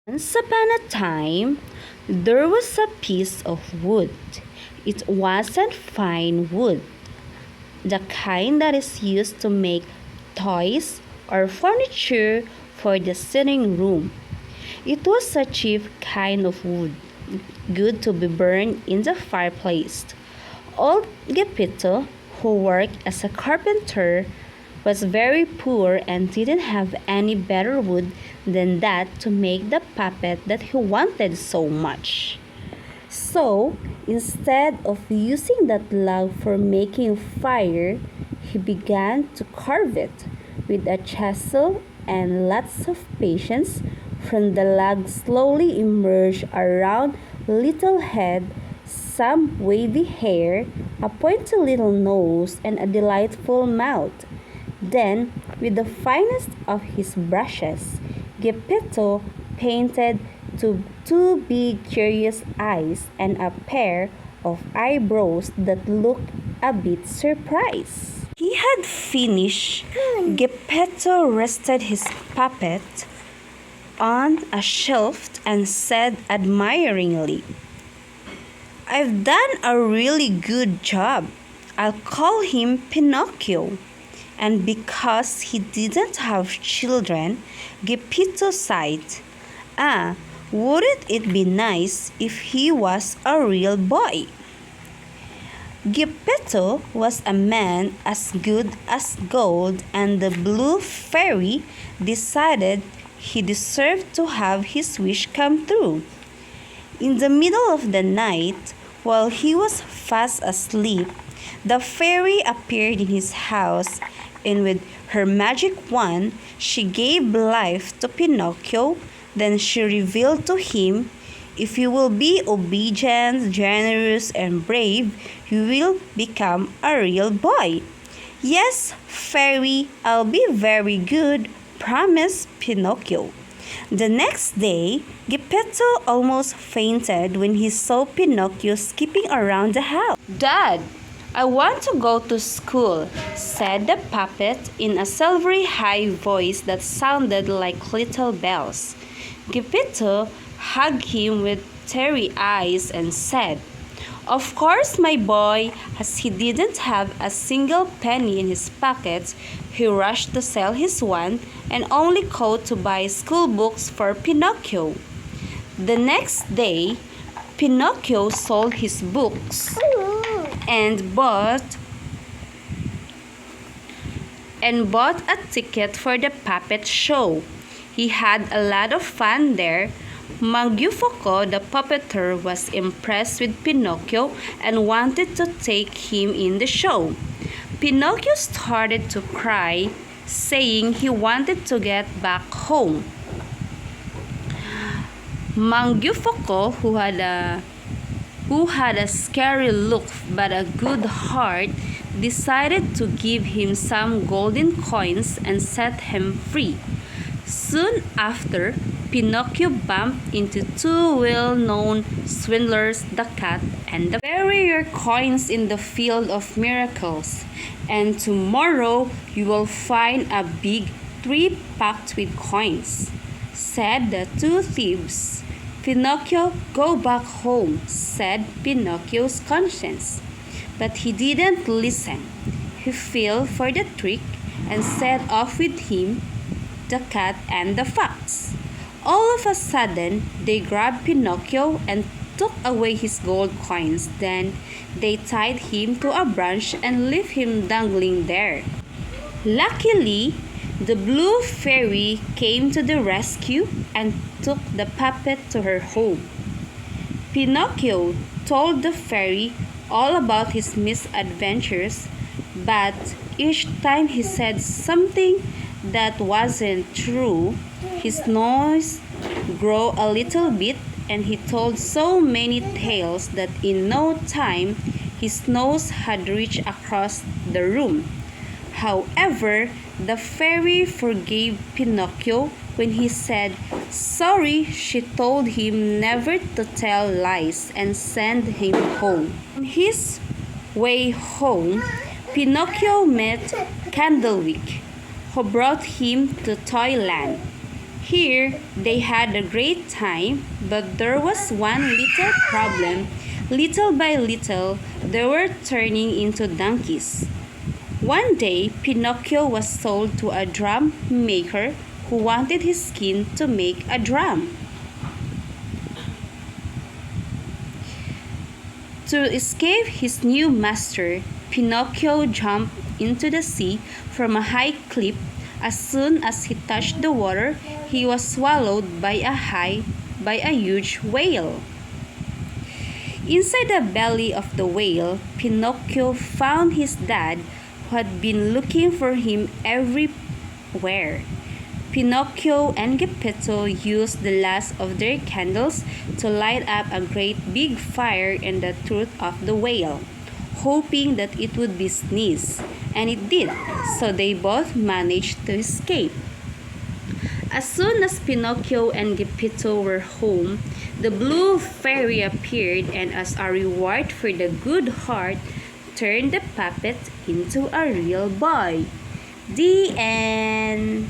Once upon a time, there was a piece of wood. It wasn't fine wood, the kind that is used to make toys or furniture for the sitting room. It was a cheap kind of wood, good to be burned in the fireplace. Old Gepetto, who worked as a carpenter, was very poor and didn't have any better wood than that to make the puppet that he wanted so much. So, instead of using that log for making fire, he began to carve it with a chisel and lots of patience. From the log slowly emerged a round little head, some wavy hair, a pointy little nose, and a delightful mouth. Then, with the finest of his brushes, Geppetto painted two big curious eyes and a pair of eyebrows that looked a bit surprised. He had finished. Geppetto rested his puppet on a shelf and said admiringly, "I've done a really good job. I'll call him Pinocchio." And because he didn't have children, Geppetto sighed, "Ah, wouldn't it be nice if he was a real boy?" Geppetto was a man as good as gold, and the blue fairy decided he deserved to have his wish come true. In the middle of the night, while he was fast asleep, the fairy appeared in his house, and with her magic wand, she gave life to Pinocchio. Then she revealed to him, "If you will be obedient, generous, and brave, you will become a real boy." "Yes, fairy, I'll be very good," promised Pinocchio. The next day, Geppetto almost fainted when he saw Pinocchio skipping around the house. "Dad, I want to go to school," said the puppet in a silvery high voice that sounded like little bells. Geppetto hugged him with teary eyes and said, "Of course, my boy." As he didn't have a single penny in his pocket, he rushed to sell his wand and only coat to buy school books for Pinocchio. The next day, Pinocchio sold his books and bought a ticket for the puppet show. He had a lot of fun there. Mangiufoco, the puppeteer, was impressed with Pinocchio and wanted to take him in the show. Pinocchio started to cry, saying he wanted to get back home. Mangiufoco, who had a scary look but a good heart, decided to give him some golden coins and set him free. Soon after, Pinocchio bumped into two well-known swindlers, the cat and the bury your coins in the field of miracles, and tomorrow you will find a big tree packed with coins," said the two thieves. "Pinocchio, go back home," said Pinocchio's conscience. But he didn't listen. He fell for the trick and set off with him, the cat and the fox. All of a sudden, they grabbed Pinocchio and took away his gold coins. Then they tied him to a branch and left him dangling there. Luckily, the blue fairy came to the rescue and took the puppet to her home. Pinocchio told the fairy all about his misadventures, but each time he said something that wasn't true, his nose grew a little bit, and he told so many tales that in no time his nose had reached across the room. However, the fairy forgave Pinocchio when he said sorry. She told him never to tell lies and sent him home. On his way home, Pinocchio met Candlewick, who brought him to Toyland. Here, they had a great time, but there was one little problem. Little by little, they were turning into donkeys. One day, Pinocchio was sold to a drum maker who wanted his skin to make a drum. To escape his new master, Pinocchio jumped into the sea from a high cliff. As soon as he touched the water, he was swallowed by a huge whale. Inside the belly of the whale, Pinocchio found his dad, who had been looking for him everywhere. Pinocchio and Geppetto used the last of their candles to light up a great big fire in the throat of the whale, hoping that it would be sneezed, and it did, so they both managed to escape. As soon as Pinocchio and Geppetto were home, the blue fairy appeared and as a reward for the good heart, turned the puppet into a real boy. The end.